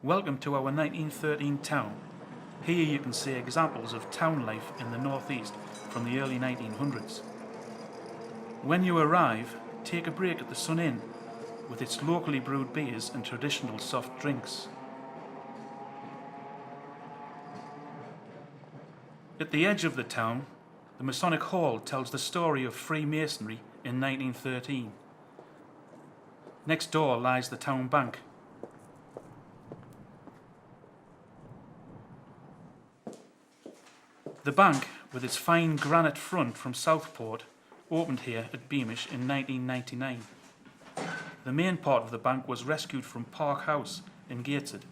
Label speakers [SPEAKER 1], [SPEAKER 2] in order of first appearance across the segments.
[SPEAKER 1] Welcome to our 1913 town. Here you can see examples of town life in the northeast from the early 1900s. When you arrive, take a break at the Sun Inn with its locally brewed beers and traditional soft drinks. At the edge of the town, the Masonic Hall tells the story of Freemasonry in 1913. Next door lies the town bank. The bank, with its fine granite front from Southport, opened here at Beamish in 1999. The main part of the bank was rescued from Park House in Gateshead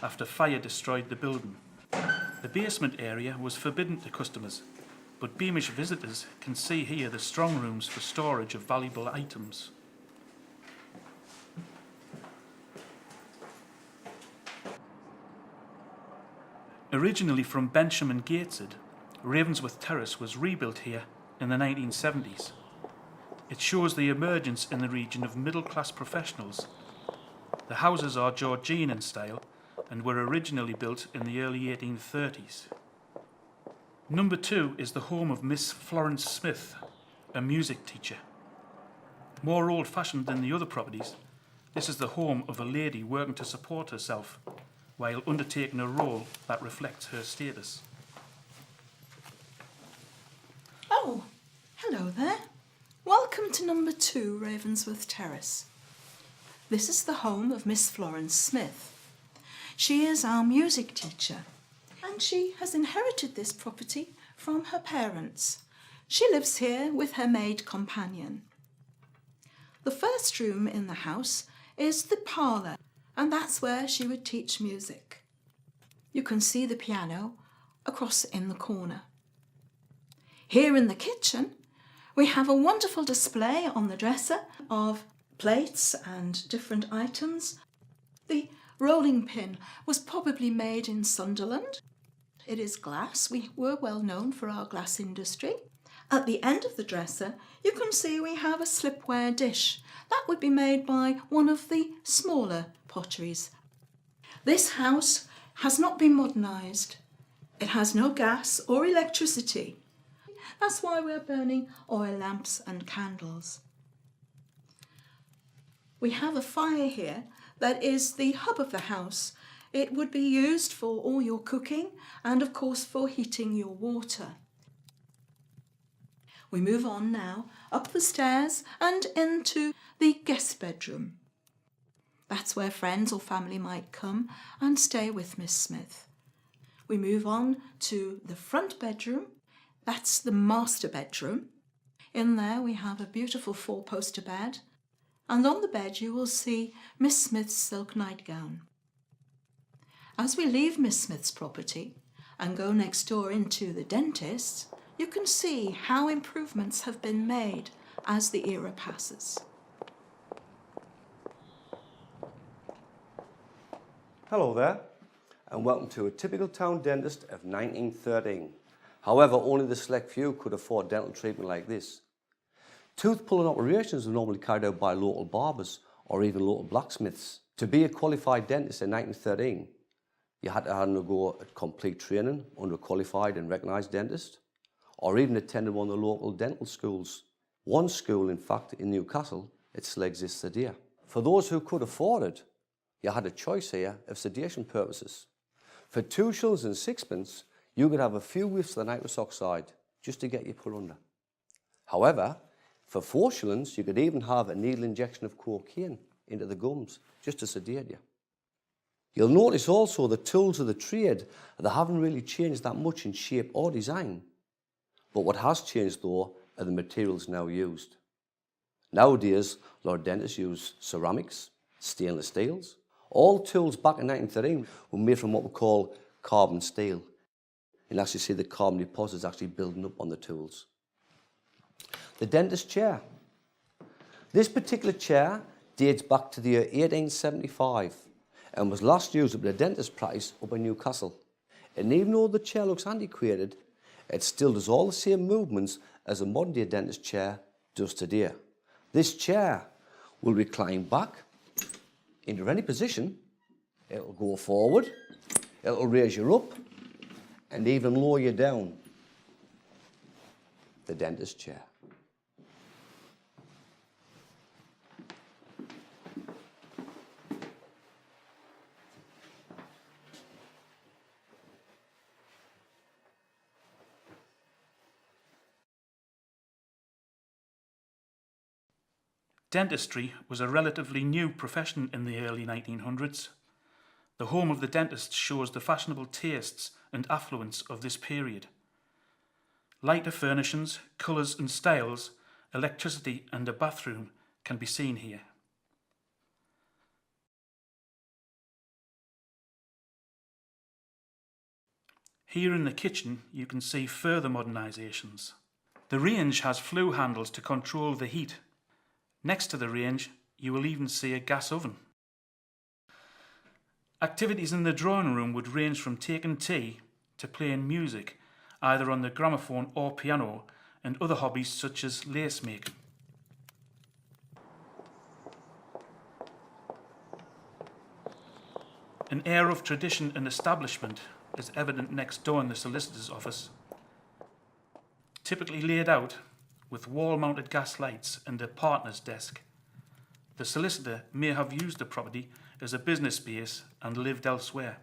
[SPEAKER 1] after fire destroyed the building. The basement area was forbidden to customers, but Beamish visitors can see here the strong rooms for storage of valuable items. Originally from Bensham and Gateshead, Ravensworth Terrace was rebuilt here in the 1970s. It shows the emergence in the region of middle-class professionals. The houses are Georgian in style and were originally built in the early 1830s. Number 2 is the home of Miss Florence Smith, a music teacher. More old-fashioned than the other properties, this is the home of a lady working to support herself while undertaking a role that reflects her status.
[SPEAKER 2] Oh, hello there. Welcome to number 2 Ravensworth Terrace. This is the home of Miss Florence Smith. She is our music teacher and she has inherited this property from her parents. She lives here with her maid companion. The first room in the house is the parlour, and that's where she would teach music. You can see the piano across in the corner. Here in the kitchen, we have a wonderful display on the dresser of plates and different items. The rolling pin was probably made in Sunderland. It is glass. We were well known for our glass industry. At the end of the dresser, you can see we have a slipware dish. That would be made by one of the smaller potteries. This house has not been modernised. It has no gas or electricity. That's why we're burning oil lamps and candles. We have a fire here that is the hub of the house. It would be used for all your cooking and of course for heating your water. We move on now up the stairs and into the guest bedroom. That's where friends or family might come and stay with Miss Smith. We move on to the front bedroom. That's the master bedroom. In there we have a beautiful 4-poster bed, and on the bed you will see Miss Smith's silk nightgown. As we leave Miss Smith's property and go next door into the dentist's, you can see how improvements have been made as the era passes.
[SPEAKER 3] Hello there, and welcome to a typical town dentist of 1913. However, only the select few could afford dental treatment like this. Tooth pulling operations were normally carried out by local barbers or even local blacksmiths. To be a qualified dentist in 1913, you had to undergo a complete training under a qualified and recognised dentist, or even attended one of the local dental schools. One school, in fact, in Newcastle, it still exists today. For those who could afford it, you had a choice here of sedation purposes. For 2 shillings and 6pence, you could have a few whiffs of the nitrous oxide just to get you put under. However, for 4 shillings, you could even have a needle injection of cocaine into the gums just to sedate you. You'll notice also the tools of the trade, they haven't really changed that much in shape or design. But what has changed though are the materials now used. Nowadays, a lot of dentists use ceramics, stainless steels. All tools back in 1913 were made from what we call carbon steel. And actually see the carbon deposits actually building up on the tools. The dentist chair. This particular chair dates back to the year 1875 and was last used at a dentist's practice up in Newcastle. And even though the chair looks antiquated, it still does all the same movements as a modern day dentist chair does today. This chair will recline back into any position It'll go forward, it'll raise you up, and even lower you down. The dentist chair.
[SPEAKER 1] Dentistry was a relatively new profession in the early 1900s. The home of the dentist shows the fashionable tastes and affluence of this period. Lighter furnishings, colours and styles, electricity and a bathroom can be seen here. Here in the kitchen you can see further modernisations. The range has flue handles to control the heat. Next to the range you will even see a gas oven. Activities in the drawing room would range from taking tea to playing music, either on the gramophone or piano, and other hobbies such as lace making. An air of tradition and establishment is evident next door in the solicitor's office, typically laid out with wall-mounted gas lights and a partner's desk. The solicitor may have used the property as a business space and lived elsewhere.